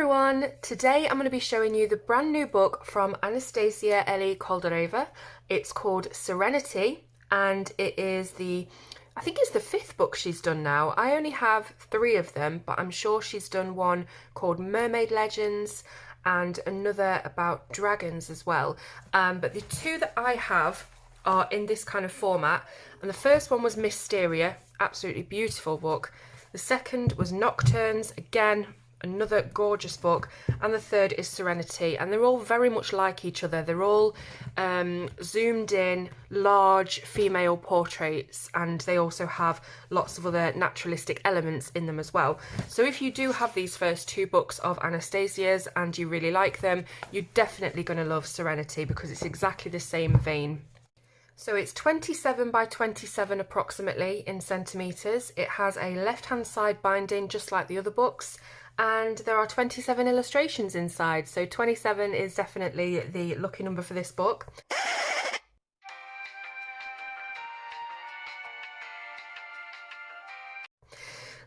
everyone, today I'm going to be showing you the brand new book from Anastasia Elly Koldareva. It's called Serenity and it is I think it's the 5th book she's done now. I only have 3 of them, but I'm sure she's done one called Mermaid Legends and another about dragons as well. But the 2 that I have are in this kind of format, and the first one was Mysteria, absolutely beautiful book. The second was Nocturnes, again another gorgeous book, and the third is Serenity, and they're all very much like each other. They're all zoomed in large female portraits, and they also have lots of other naturalistic elements in them as well. So if you do have these first 2 books of Anastasia's and you really like them, you're definitely going to love Serenity because it's exactly the same vein. So it's 27 by 27 approximately in centimetres. It has a left-hand side binding just like the other books, and there are 27 illustrations inside, so 27 is definitely the lucky number for this book.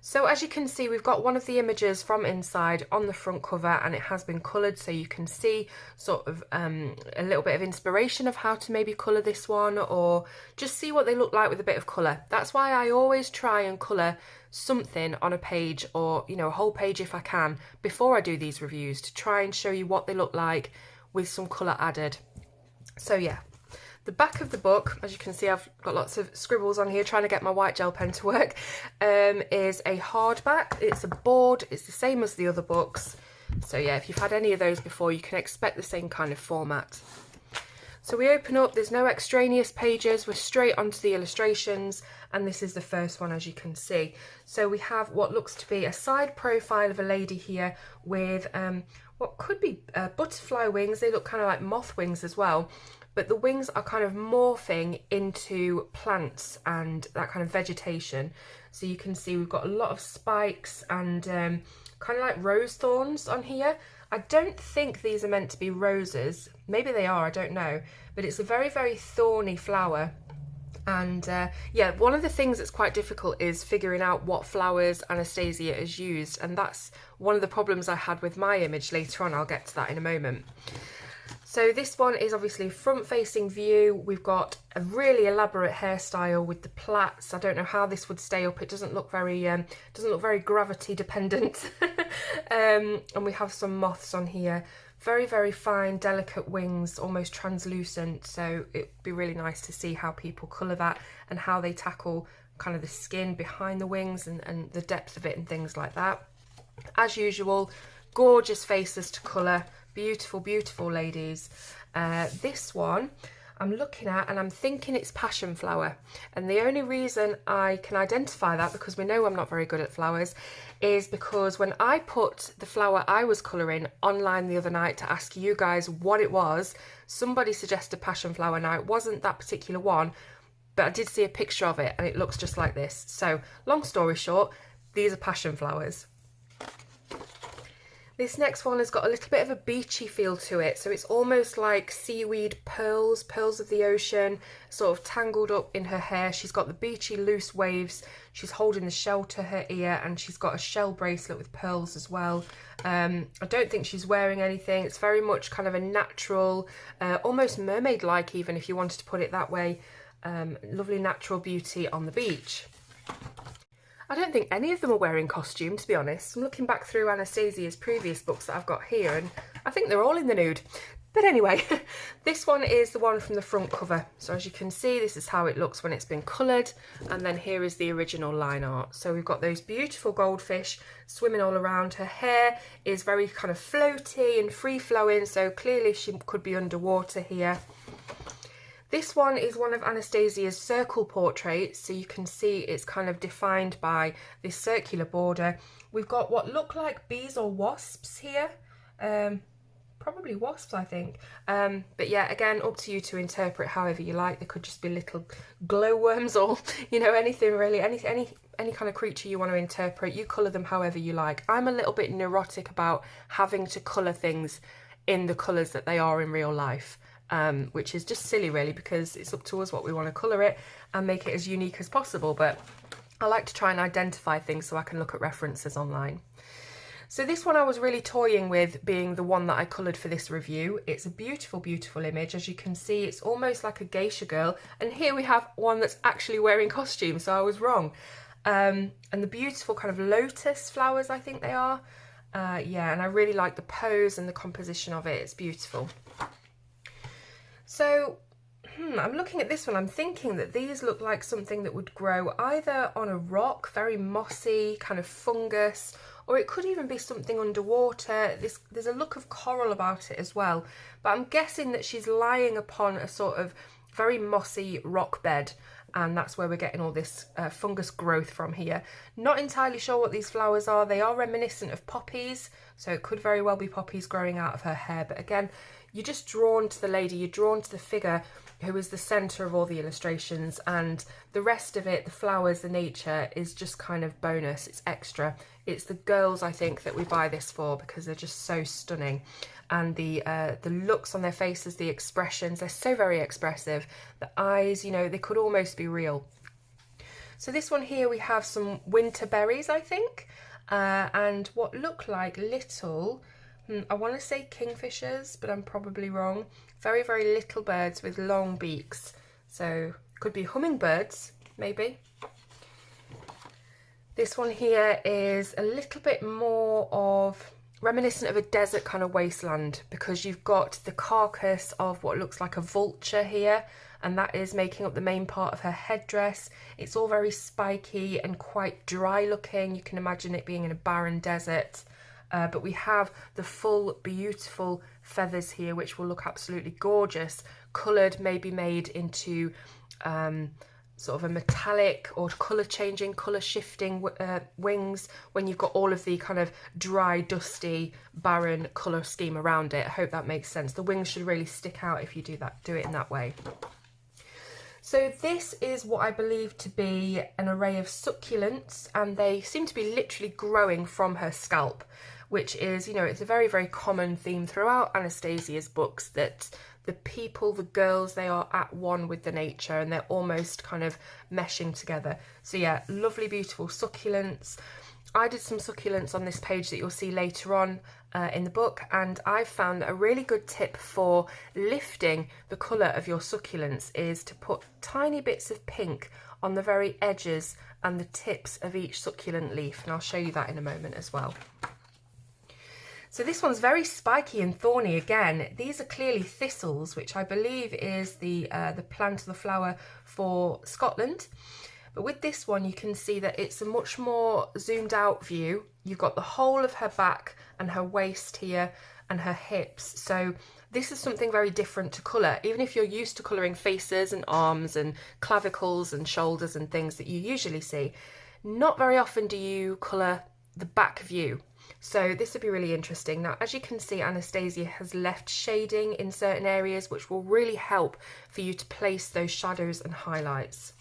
So as you can see, we've got one of the images from inside on the front cover, and it has been coloured, so you can see sort of a little bit of inspiration of how to maybe colour this one, or just see what they look like with a bit of colour. That's why I always try and colour something on a page, or a whole page if I can, before I do these reviews, to try and show you what they look like with some colour added. So yeah. The back of the book, as you can see, I've got lots of scribbles on here trying to get my white gel pen to work, is a hardback. It's a board, it's the same as the other books. So yeah, if you've had any of those before, you can expect the same kind of format. So we open up, there's no extraneous pages, we're straight onto the illustrations, and this is the first one, as you can see. So we have what looks to be a side profile of a lady here with what could be butterfly wings. They look kind of like moth wings as well. But the wings are kind of morphing into plants and that kind of vegetation. So you can see we've got a lot of spikes and kind of like rose thorns on here. I don't think these are meant to be roses. Maybe they are, I don't know. But it's a very, very thorny flower. And yeah, one of the things that's quite difficult is figuring out what flowers Anastasia has used. And that's one of the problems I had with my image later on. I'll get to that in a moment. So this one is obviously front-facing view. We've got a really elaborate hairstyle with the plaits. I don't know how this would stay up. It doesn't look very gravity dependent. And we have some moths on here. Very, very fine, delicate wings, almost translucent. So it'd be really nice to see how people colour that and how they tackle kind of the skin behind the wings and the depth of it and things like that. As usual, gorgeous faces to colour. Beautiful, beautiful ladies. This one I'm looking at and I'm thinking it's passion flower. And the only reason I can identify that, because we know I'm not very good at flowers, is because when I put the flower I was colouring online the other night to ask you guys what it was, somebody suggested passion flower. Now, it wasn't that particular one, but I did see a picture of it and it looks just like this. So, long story short, these are passion flowers. This next one has got a little bit of a beachy feel to it, so it's almost like seaweed pearls, pearls of the ocean, sort of tangled up in her hair. She's got the beachy loose waves, she's holding the shell to her ear, and she's got a shell bracelet with pearls as well. I don't think she's wearing anything. It's very much kind of a natural, almost mermaid-like even, if you wanted to put it that way. Lovely natural beauty on the beach. I don't think any of them are wearing costume, to be honest. I'm looking back through Anastasia's previous books that I've got here, and I think they're all in the nude. But anyway, this one is the one from the front cover. So as you can see, this is how it looks when it's been coloured. And then here is the original line art. So we've got those beautiful goldfish swimming all around. Her hair is very kind of floaty and free-flowing, so clearly she could be underwater here. This one is one of Anastasia's circle portraits, so you can see it's kind of defined by this circular border. We've got what look like bees or wasps here. Probably wasps, I think. But yeah, again, up to you to interpret however you like. They could just be little glowworms or, anything really, any kind of creature you want to interpret. You colour them however you like. I'm a little bit neurotic about having to colour things in the colours that they are in real life. Which is just silly really, because it's up to us what we want to colour it and make it as unique as possible, but I like to try and identify things so I can look at references online. So this one I was really toying with being the one that I coloured for this review. It's a beautiful, beautiful image. As you can see, it's almost like a geisha girl. And here we have one that's actually wearing costume, so I was wrong. And the beautiful kind of lotus flowers, I think they are. Yeah, and I really like the pose and the composition of it. It's beautiful. So, I'm looking at this one. I'm thinking that these look like something that would grow either on a rock, very mossy, kind of fungus, or it could even be something underwater. There's a look of coral about it as well, but I'm guessing that she's lying upon a sort of very mossy rock bed, and that's where we're getting all this fungus growth from here. Not entirely sure what these flowers are. They are reminiscent of poppies, so it could very well be poppies growing out of her hair, but again, you're just drawn to the lady, you're drawn to the figure who is the centre of all the illustrations, and the rest of it, the flowers, the nature, is just kind of bonus. It's extra. It's the girls, I think, that we buy this for because they're just so stunning, and the looks on their faces, the expressions, they're so very expressive. The eyes, you know, they could almost be real. So this one here, we have some winter berries, I think, and what look like little, I want to say kingfishers, but I'm probably wrong. Very, very little birds with long beaks. So could be hummingbirds, maybe. This one here is a little bit more of reminiscent of a desert kind of wasteland, because you've got the carcass of what looks like a vulture here, and that is making up the main part of her headdress. It's all very spiky and quite dry looking. You can imagine it being in a barren desert. But we have the full beautiful feathers here, which will look absolutely gorgeous, coloured, maybe made into sort of a metallic or colour changing, colour shifting wings, when you've got all of the kind of dry, dusty, barren colour scheme around it. I hope that makes sense. The wings should really stick out if you do it in that way. So this is what I believe to be an array of succulents, and they seem to be literally growing from her scalp, which is, you know, it's a very, very common theme throughout Anastasia's books, that the people, the girls, they are at one with the nature and they're almost kind of meshing together. So yeah, lovely, beautiful succulents. I did some succulents on this page that you'll see later on in the book, and I've found a really good tip for lifting the colour of your succulents is to put tiny bits of pink on the very edges and the tips of each succulent leaf, and I'll show you that in a moment as well. So this one's very spiky and thorny again. These are clearly thistles, which I believe is the plant or the flower for Scotland. But with this one, you can see that it's a much more zoomed out view. You've got the whole of her back and her waist here and her hips. So this is something very different to colour. Even if you're used to colouring faces and arms and clavicles and shoulders and things that you usually see, not very often do you colour the back view. So this would be really interesting. Now, as you can see, Anastasia has left shading in certain areas, which will really help for you to place those shadows and highlights.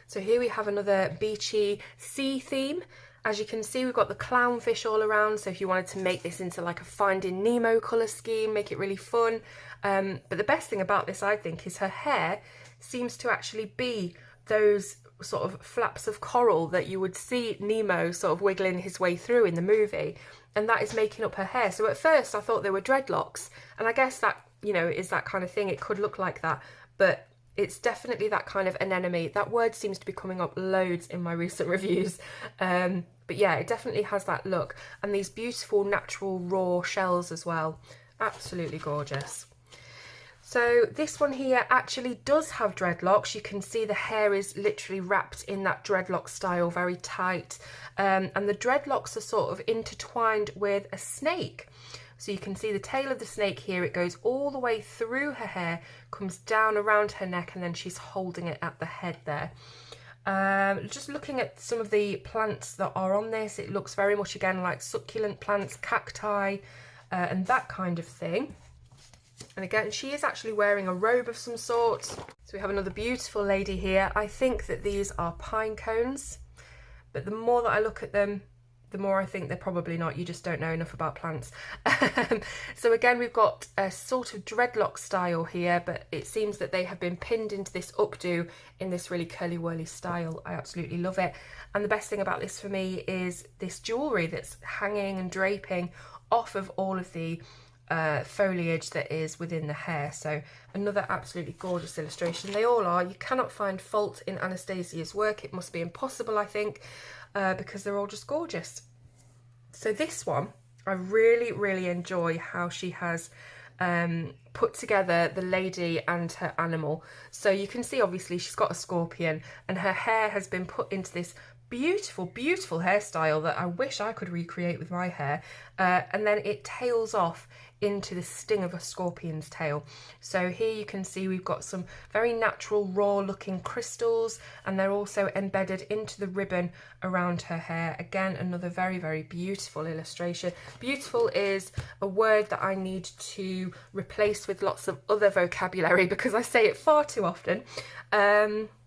So here we have another beachy sea theme. As you can see, we've got the clownfish all around. So if you wanted to make this into like a Finding Nemo colour scheme, make it really fun. But the best thing about this, I think, is her hair seems to actually be those sort of flaps of coral that you would see Nemo sort of wiggling his way through in the movie, and that is making up her hair. So at first I thought they were dreadlocks, and I guess that, you know, is that kind of thing. It could look like that, but it's definitely that kind of anemone. That word seems to be coming up loads in my recent reviews. But yeah, it definitely has that look, and these beautiful natural raw shells as well. Absolutely gorgeous. So this one here actually does have dreadlocks. You can see the hair is literally wrapped in that dreadlock style, very tight. And the dreadlocks are sort of intertwined with a snake. So you can see the tail of the snake here. It goes all the way through her hair, comes down around her neck, and then she's holding it at the head there. Just looking at some of the plants that are on this, it looks very much again like succulent plants, cacti, and that kind of thing. And again, she is actually wearing a robe of some sort. So we have another beautiful lady here. I think that these are pine cones, but the more that I look at them, the more I think they're probably not. You just don't know enough about plants. So again, we've got a sort of dreadlock style here, but it seems that they have been pinned into this updo in this really curly whirly style. I absolutely love it. And the best thing about this for me is this jewellery that's hanging and draping off of all of the foliage that is within the hair. So another absolutely gorgeous illustration. They all are. You cannot find fault in Anastasia's work. It must be impossible, I think, because they're all just gorgeous. So this one, I really enjoy how she has put together the lady and her animal. So you can see obviously she's got a scorpion and her hair has been put into this beautiful hairstyle that I wish I could recreate with my hair, and then it tails off into the sting of a scorpion's tail. So here you can see we've got some very natural raw looking crystals, and they're also embedded into the ribbon around her hair. Again, another very beautiful illustration. Beautiful is a word that I need to replace with lots of other vocabulary because I say it far too often.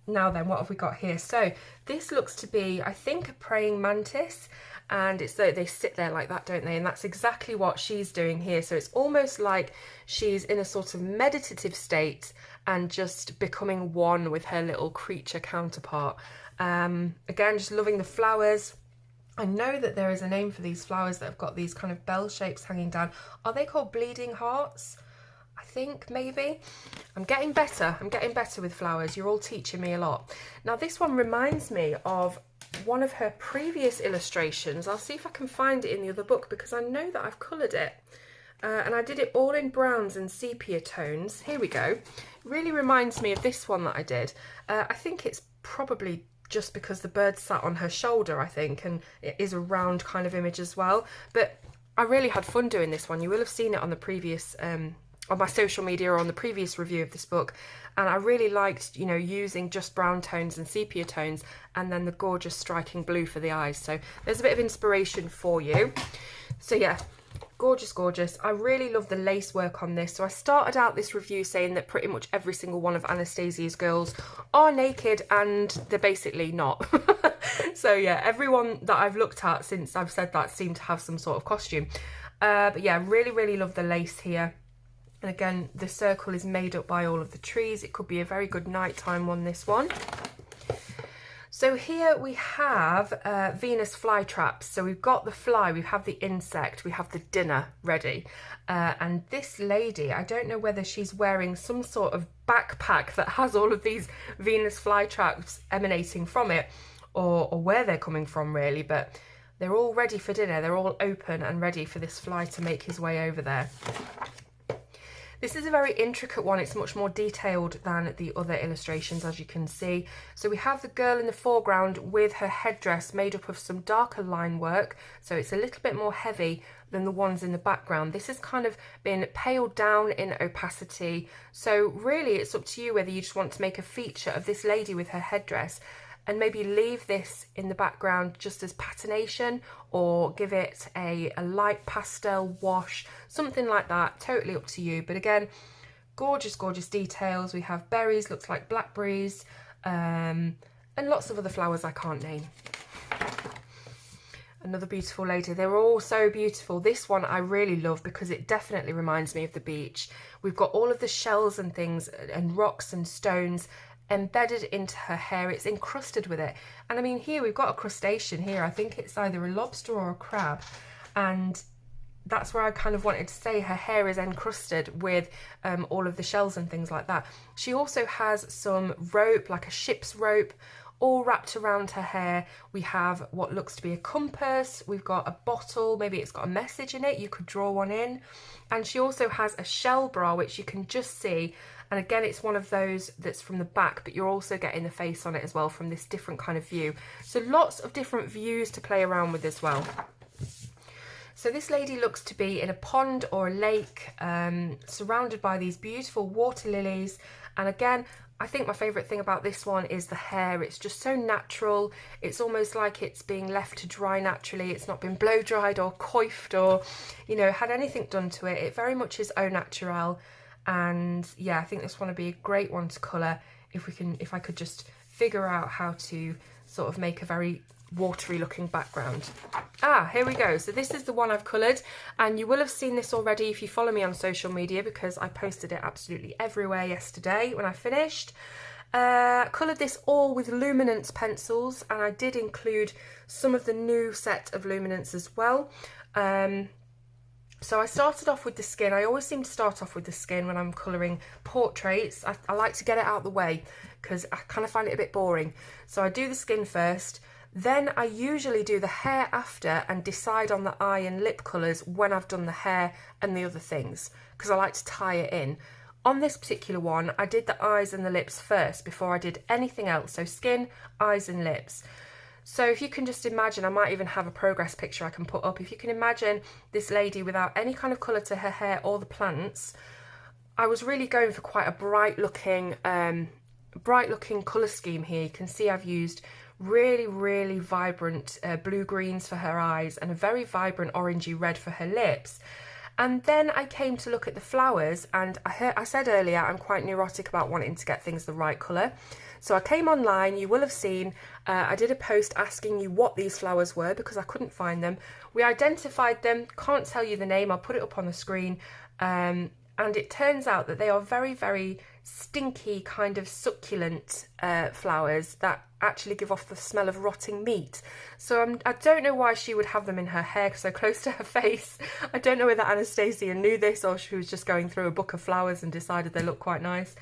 Now then, what have we got here? So this looks to be, I think, a praying mantis, and it's they sit there like that, don't they? And that's exactly what she's doing here. So it's almost like she's in a sort of meditative state and just becoming one with her little creature counterpart. Again, just loving the flowers. I know that there is a name for these flowers that have got these kind of bell shapes hanging down. Are they called bleeding hearts? I think maybe. I'm getting better with flowers. You're all teaching me a lot. Now this one reminds me of one of her previous illustrations. I'll see if I can find it in the other book because I know that I've coloured it. And I did it all in browns and sepia tones. Here we go. It really reminds me of this one that I did. I think it's probably just because the bird sat on her shoulder, I think, and it is a round kind of image as well. But I really had fun doing this one. You will have seen it on the previous on my social media or on the previous review of this book, and I really liked, you know, using just brown tones and sepia tones and then the gorgeous striking blue for the eyes. So there's a bit of inspiration for you. So yeah, gorgeous. I really love the lace work on this. So I started out this review saying that pretty much every single one of Anastasia's girls are naked, and they're basically not. So yeah, everyone that I've looked at since I've said that seemed to have some sort of costume. But yeah, really love the lace here. And again, the circle is made up by all of the trees. It could be a very good nighttime one, this one. So here we have Venus flytraps. So we've got the fly, we have the insect, we have the dinner ready. And this lady, I don't know whether she's wearing some sort of backpack that has all of these Venus flytraps emanating from it, or where they're coming from really, but they're all ready for dinner. They're all open and ready for this fly to make his way over there. This is a very intricate one. It's much more detailed than the other illustrations, as you can see. So we have the girl in the foreground with her headdress made up of some darker line work. So it's a little bit more heavy than the ones in the background. This has kind of been paled down in opacity. So really it's up to you whether you just want to make a feature of this lady with her headdress and maybe leave this in the background just as patination, or give it a light pastel wash, something like that. Totally up to you. But again, gorgeous details. We have berries, looks like blackberries, and lots of other flowers I can't name. Another beautiful lady. They're all so beautiful. This one I really love because it definitely reminds me of the beach. We've got all of the shells and things and rocks and stones embedded into her hair. It's encrusted with it. And I mean, here we've got a crustacean here. I think it's either a lobster or a crab. And that's where I kind of wanted to say her hair is encrusted with all of the shells and things like that. She also has some rope, like a ship's rope, all wrapped around her hair. We have what looks to be a compass. We've got a bottle, maybe it's got a message in it. You could draw one in. And she also has a shell bra, which you can just see. And again, it's one of those that's from the back, but you're also getting the face on it as well from this different kind of view. So lots of different views to play around with as well. So this lady looks to be in a pond or a lake, surrounded by these beautiful water lilies. And again, I think my favourite thing about this one is the hair. It's just so natural. It's almost like it's being left to dry naturally. It's not been blow dried or coiffed or, you know, had anything done to it. It very much is au naturel. And yeah, I think this one would be a great one to colour if I could just figure out how to sort of make a very watery looking background. Here we go. So this is the one I've coloured, and you will have seen this already if you follow me on social media, because I posted it absolutely everywhere yesterday when I finished. Coloured this all with luminance pencils, and I did include some of the new set of luminance as well. So I started off with the skin. I always seem to start off with the skin when I'm colouring portraits. I like to get it out of the way because I kind of find it a bit boring. So I do the skin first, then I usually do the hair after and decide on the eye and lip colours when I've done the hair and the other things, because I like to tie it in. On this particular one, I did the eyes and the lips first before I did anything else. So skin, eyes and lips. So if you can just imagine, I might even have a progress picture I can put up. If you can imagine this lady without any kind of colour to her hair or the plants, I was really going for quite a bright looking colour scheme here. You can see I've used really vibrant blue greens for her eyes and a very vibrant orangey red for her lips. And then I came to look at the flowers, and I said earlier I'm quite neurotic about wanting to get things the right colour. So I came online, you will have seen, I did a post asking you what these flowers were because I couldn't find them. We identified them, can't tell you the name, I'll put it up on the screen. And it turns out that they are very stinky kind of succulent flowers that actually give off the smell of rotting meat. So I don't know why she would have them in her hair so close to her face. I don't know whether Anastasia knew this or she was just going through a book of flowers and decided they look quite nice.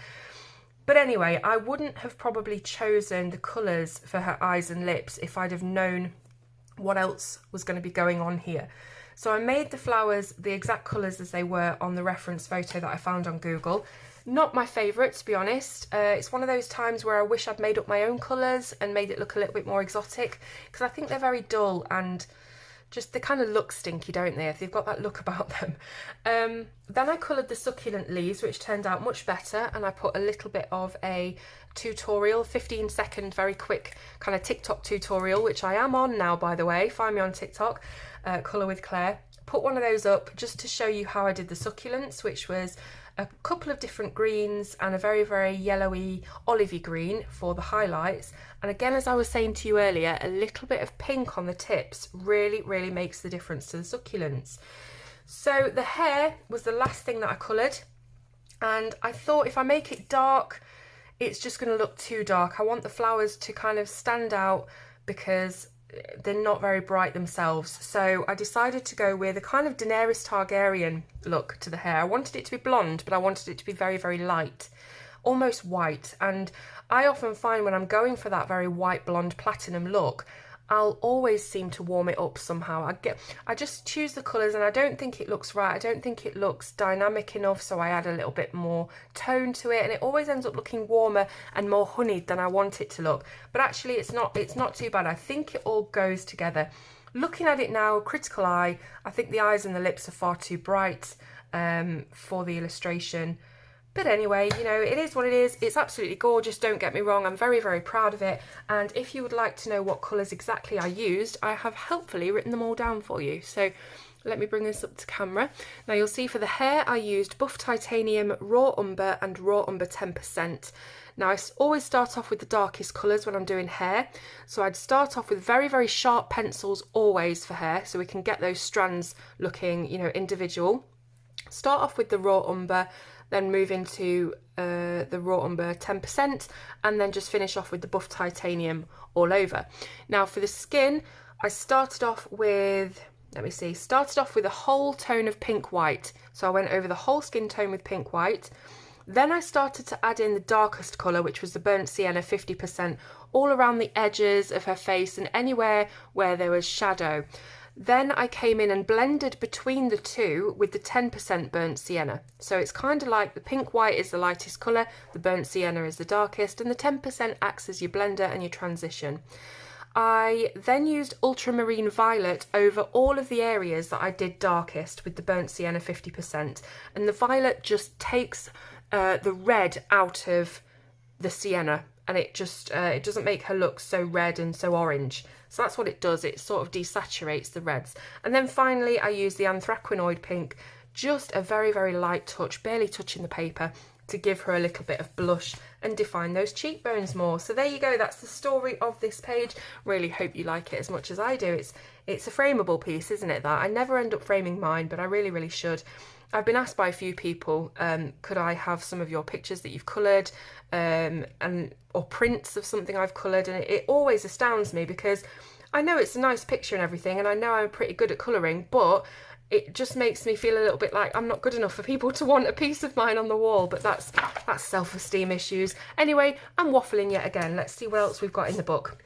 But anyway, I wouldn't have probably chosen the colours for her eyes and lips if I'd have known what else was going to be going on here. So I made the flowers the exact colours as they were on the reference photo that I found on Google. Not my favourite, to be honest. It's one of those times where I wish I'd made up my own colours and made it look a little bit more exotic, because I think they're very dull and just they kind of look stinky, don't they? They've got that look about them. Then I coloured the succulent leaves, which turned out much better, and I put a little bit of a tutorial, 15-second, very quick kind of TikTok tutorial, which I am on now, by the way. Find me on TikTok, Colour with Claire. Put one of those up just to show you how I did the succulents, which was a couple of different greens and a very yellowy olivey green for the highlights. And again, as I was saying to you earlier, a little bit of pink on the tips really makes the difference to the succulents. So the hair was the last thing that I coloured, and I thought if I make it dark, it's just going to look too dark. I want the flowers to kind of stand out because they're not very bright themselves. So I decided to go with a kind of Daenerys Targaryen look to the hair. I wanted it to be blonde, but I wanted it to be very light, almost white. And I often find when I'm going for that very white blonde platinum look, I'll always seem to warm it up somehow. I just choose the colours and I don't think it looks right. I don't think it looks dynamic enough, so I add a little bit more tone to it, and it always ends up looking warmer and more honeyed than I want it to look. But actually it's not too bad. I think it all goes together. Looking at it now, critical eye, I think the eyes and the lips are far too bright for the illustration. But anyway, you know, it is what it is. It's absolutely gorgeous, don't get me wrong. I'm very proud of it. And if you would like to know what colours exactly I used, I have helpfully written them all down for you. So let me bring this up to camera. Now you'll see for the hair, I used Buff Titanium, Raw Umber and Raw Umber 10%. Now I always start off with the darkest colours when I'm doing hair. So I'd start off with very sharp pencils always for hair, so we can get those strands looking, you know, individual. Start off with the Raw Umber, then move into the Raw Umber 10%, and then just finish off with the Buff Titanium all over. Now for the skin, I started off with, started off with a whole tone of pink white. So I went over the whole skin tone with pink white. Then I started to add in the darkest colour, which was the Burnt Sienna 50%, all around the edges of her face and anywhere where there was shadow. Then I came in and blended between the two with the 10% Burnt Sienna. So it's kind of like the pink white is the lightest colour, the Burnt Sienna is the darkest, and the 10% acts as your blender and your transition. I then used Ultramarine Violet over all of the areas that I did darkest with the Burnt Sienna 50%. And the violet just takes the red out of the sienna, and it just it doesn't make her look so red and so orange. So that's what it does, it sort of desaturates the reds. And then finally I use the Anthraquinoid Pink, just a very light touch, barely touching the paper, to give her a little bit of blush and define those cheekbones more. So there you go, that's the story of this page. Really hope you like it as much as I do. It's a frameable piece, isn't it, that? I never end up framing mine, but I really should. I've been asked by a few people, could I have some of your pictures that you've coloured, or prints of something I've coloured, and it always astounds me, because I know it's a nice picture and everything, and I know I'm pretty good at colouring, but it just makes me feel a little bit like I'm not good enough for people to want a piece of mine on the wall. But that's self-esteem issues. Anyway, I'm waffling yet again. Let's see what else we've got in the book.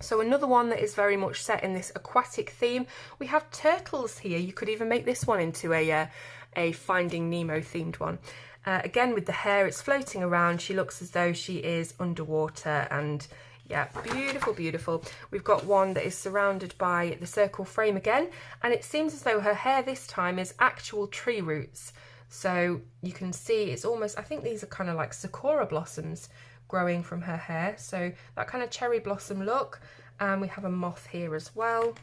So another one that is very much set in this aquatic theme. We have turtles here. You could even make this one into a Finding Nemo themed one. Again, with the hair, it's floating around. She looks as though she is underwater, and yeah, beautiful, beautiful. We've got one that is surrounded by the circle frame again, and it seems as though her hair this time is actual tree roots. So you can see it's almost, I think these are kind of like sakura blossoms growing from her hair. So that kind of cherry blossom look. And we have a moth here as well.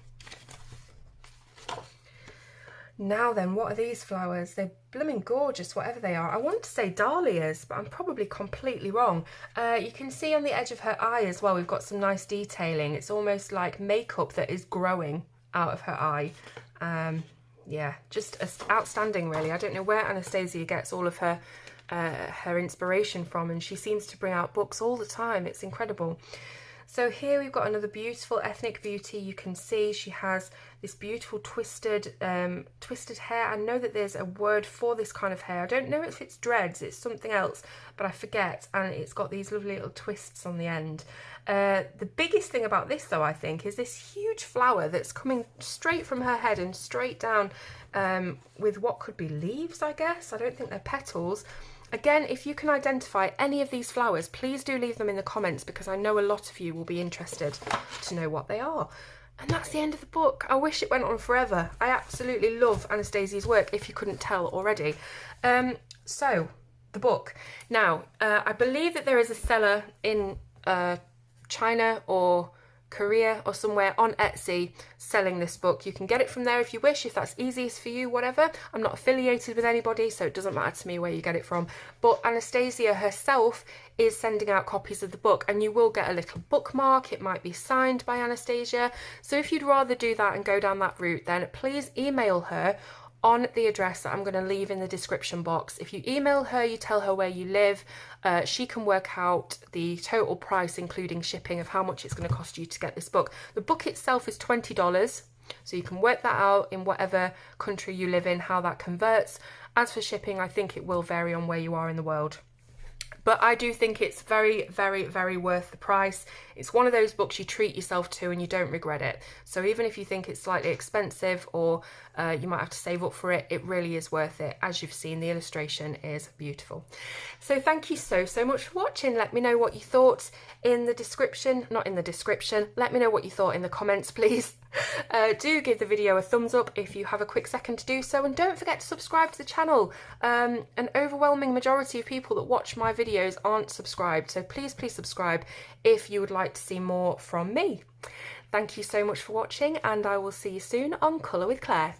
Now then, what are these flowers? They're blooming gorgeous, whatever they are. I want to say dahlias, but I'm probably completely wrong. You can see on the edge of her eye as well, we've got some nice detailing. It's almost like makeup that is growing out of her eye. Yeah, just outstanding, really. I don't know where Anastasia gets all of her inspiration from, and she seems to bring out books all the time. It's incredible. So here we've got another beautiful ethnic beauty. You can see she has this beautiful twisted hair. I know that there's a word for this kind of hair. I don't know if it's dreads, it's something else, but I forget. And it's got these lovely little twists on the end. The biggest thing about this, though, I think, is this huge flower that's coming straight from her head and straight down with what could be leaves, I guess. I don't think they're petals. Again, if you can identify any of these flowers, please do leave them in the comments, because I know a lot of you will be interested to know what they are. And that's the end of the book. I wish it went on forever. I absolutely love Anastasia's work, if you couldn't tell already. So, the book. Now, I believe that there is a seller in China or Korea or somewhere on Etsy selling this book. You can get it from there if you wish, if that's easiest for you, whatever. I'm not affiliated with anybody, so it doesn't matter to me where you get it from. But Anastasia herself is sending out copies of the book, and you will get a little bookmark. It might be signed by Anastasia. So if you'd rather do that and go down that route, then please email her on the address that I'm going to leave in the description box. If you email her, you tell her where you live, she can work out the total price, including shipping, of how much it's going to cost you to get this book. The book itself is $20, so you can work that out in whatever country you live in, how that converts. As for shipping, I think it will vary on where you are in the world. But I do think it's very, very, very worth the price. It's one of those books you treat yourself to and you don't regret it. So even if you think it's slightly expensive, or you might have to save up for it, it really is worth it. As you've seen, the illustration is beautiful. So thank you so much for watching. Let me know what you thought in the description. Not in the description. Let me know what you thought in the comments, please. Do give the video a thumbs up if you have a quick second to do so, and don't forget to subscribe to the channel. An overwhelming majority of people that watch my videos aren't subscribed, so please subscribe if you would like to see more from me. Thank you so much for watching, and I will see you soon on Colour with Claire.